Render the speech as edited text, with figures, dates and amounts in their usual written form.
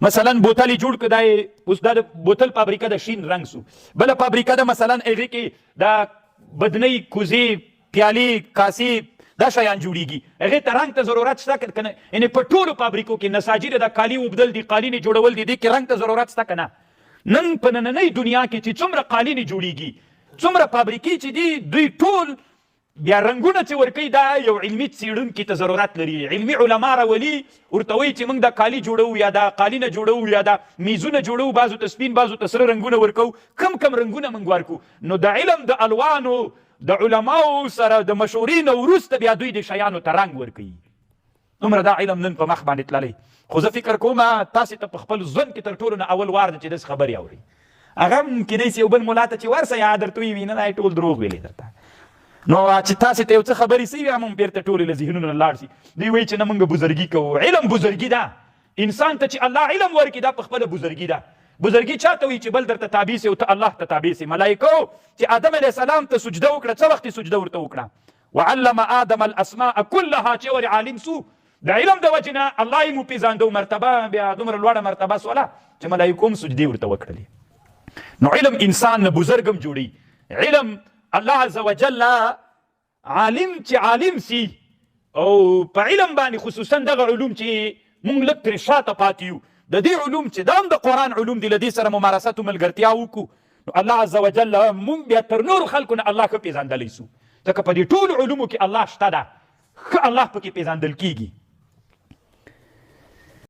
مثلا بوتل یې جوړ کړ، دا اوس دا د بوتل فابریکه د شین رنګ سو، بله فابریکه ده مثلا هغې کې دا بدنۍ، کوزې، پیالې، کاسې، دا شیان جوړیږي، هغې ته رنګ ته ضرورت شته که نه؟ یعنې په ټولو فابریکو کې نساجي ده، د کالي اوبدل دي، قالینې جوړول دي، دې کې رنګ ته ضرورت شته که نه؟ نن په نننۍ دنیا کې چې څومره قالینې جوړیږي، څومره فابریکې چې دي، دوی ټول بیا رنګونه چې ورکوي دا یو علمي څېړونکي ته ضرورت لري، علمي علما راولي، ورته وایي چې موږ دا کالي جوړوو یا دا قالینه جوړوو یا دا میزونه جوړوو، بعضو ته سپین بعضو ته سره رنګونه ورکوو، کم کم رنګونه موږ ورکو. نو د علم د الوانو د علماو سره د مشورې نه وروسته بیا دوی د شیانو ته رنګ ورکوي. دومره دا علم نن په مخ باندې تللی. خو زه فکر کوم تاسې ته په خپل ژوند کې تر ټولو نه اول وار ده چې داسې خبرې اورئ. هغه هم کیدای سي یو بل ملا ته چې ورسه یا درته ووي نه دا یې ټول دروغ ویلې درته. نو چې تاسې ته یو څه خبرې سوي هم بیرته ټولې له ذهنونو نه لاړ شي. دوی وایي چې نه موږ بزرګي کوو. علم بزرګي ده. انسان ته چې الله علم ورکړي دا په خپله بزرګي ده. بزرګي چاته وایي چې بل درته تابع سي او ته الله ته تابع سي. ملایکو چې آدم علیه السلام ته سجده وکړه، څه وخت یې سجده ورته وکړه؟ وعلم آدم الاسماء كلها چې ور عالم سو د علم د وجې نه الله یې مو پېژانده، مرتبه بیا دومره لوړه مرتبه سوله چې ملایکو هم سجدې ورته وکړلې. نو علم انسان نه بزرګ هم جوړي. علم الله عز وجل عالم چې عالم سي او په علم باندې خصوصا دغه علوم چې مونږ لږ ترې شاته پاتې یو، د دې علوم چې دا هم د قرآن علوم دي، له دې سره ممارست او ملګرتیا وکړو، نو الله عز وجل مونږ بیا تر نورو خلکو نه الله ښه پېژندلی سو. ځکه په دې ټولو علومو کې الله شته ده، ښه الله پکې پېژندل کېږي.